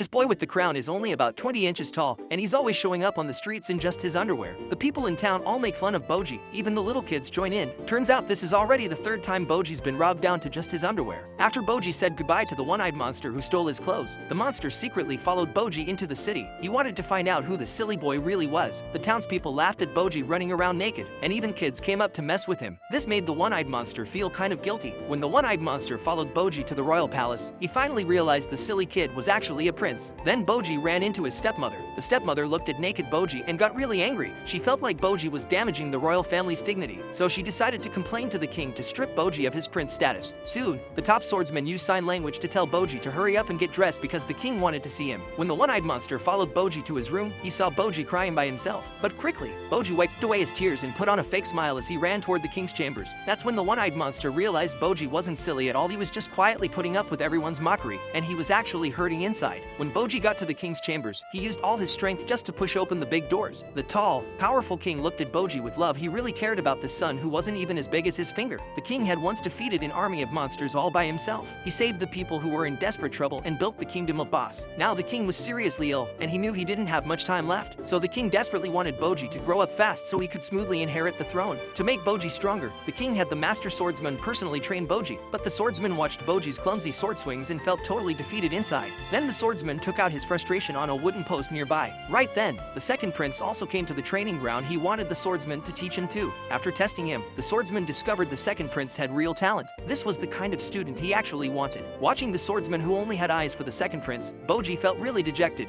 This boy with the crown is only about 20 inches tall, and he's always showing up on the streets in just his underwear. The people in town all make fun of Boji, even the little kids join in. Turns out this is already the third time Boji's been robbed down to just his underwear. After Boji said goodbye to the one-eyed monster who stole his clothes, the monster secretly followed Boji into the city. He wanted to find out who the silly boy really was. The townspeople laughed at Boji running around naked, and even kids came up to mess with him. This made the one-eyed monster feel kind of guilty. When the one-eyed monster followed Boji to the royal palace, he finally realized the silly kid was actually a prince. Then Boji ran into his stepmother. The stepmother looked at naked Boji and got really angry. She felt like Boji was damaging the royal family's dignity, so she decided to complain to the king to strip Boji of his prince status. Soon, the top swordsman used sign language to tell Boji to hurry up and get dressed because the king wanted to see him. When the one-eyed monster followed Boji to his room, he saw Boji crying by himself. But quickly, Boji wiped away his tears and put on a fake smile as he ran toward the king's chambers. That's when the one-eyed monster realized Boji wasn't silly at all. He was just quietly putting up with everyone's mockery, and he was actually hurting inside. When Boji got to the king's chambers, he used all his strength just to push open the big doors. The tall, powerful king looked at Boji with love. He really cared about this son who wasn't even as big as his finger. The king had once defeated an army of monsters all by himself. He saved the people who were in desperate trouble and built the kingdom of Boss. Now the king was seriously ill, and he knew he didn't have much time left. So the king desperately wanted Boji to grow up fast so he could smoothly inherit the throne. To make Boji stronger, the king had the master swordsman personally train Boji, but the swordsman watched Boji's clumsy sword swings and felt totally defeated inside. Then the swordsman took out his frustration on a wooden post nearby. Right then, the second prince also came to the training ground. He wanted the swordsman to teach him too. After testing him, the swordsman discovered the second prince had real talent. This was the kind of student he actually wanted. Watching the swordsman who only had eyes for the second prince, Boji felt really dejected.